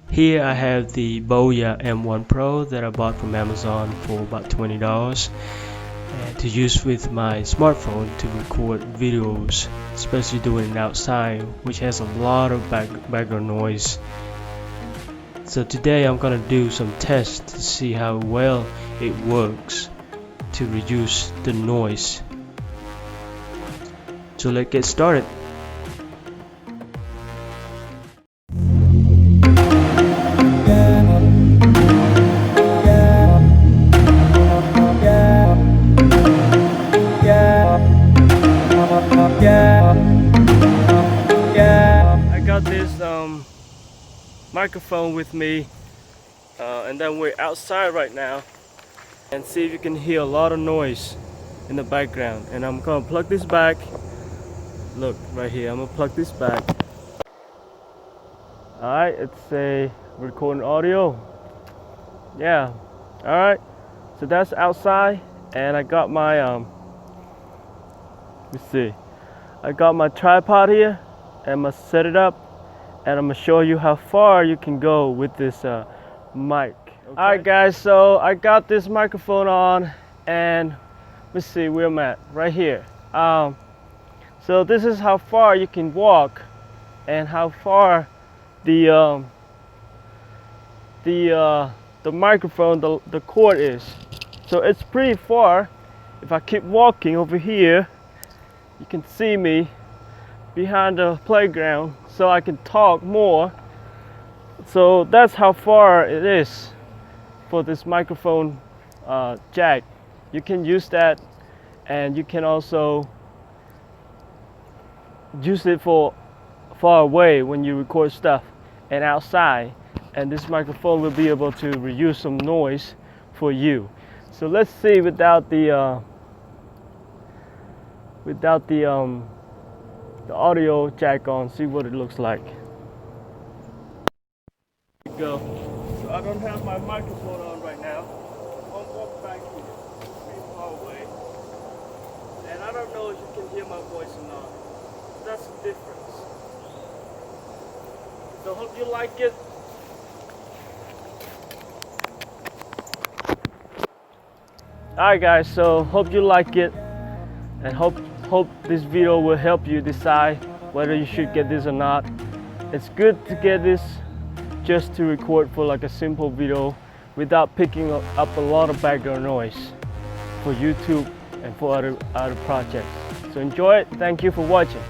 Here I have the BOYA M1 Pro that I bought from Amazon for about $20 and to use with my smartphone to record videos, especially doing it outside, which has a lot of background noise. So today I'm gonna do some tests to see how well it works to reduce the noise. So let's get started. I got this microphone with me, and then we're outside right now, and see if you can hear a lot of noise in the background. And I'm gonna plug this back. Look right here, I'm gonna plug this back. Alright, it's a recording audio. Yeah, alright, so that's outside, and I got my let's see, I got my tripod here, and I'm gonna set it up, and I'm gonna show you how far you can go with this mic. Okay. Alright guys, so I got this microphone on, and let's see where I'm at, right here. So this is how far you can walk, and how far the microphone, the cord is. So it's pretty far. If I keep walking over here, you can see me behind the playground, so I can talk more. So that's how far it is for this microphone jack. You can use that, and you can also use it for far away when you record stuff and outside, and this microphone will be able to reduce some noise for you. So let's see without the audio jack on, see what it looks like. Here we go. So I don't have my microphone on right now. I'll walk back here, pretty far away, and I don't know if you can hear my voice or not. That's the difference. So hope you like it. Alright guys, so hope you like it, and hope this video will help you decide whether you should get this or not. It's good to get this just to record for like a simple video without picking up a lot of background noise for YouTube and for other projects. So enjoy it. Thank you for watching.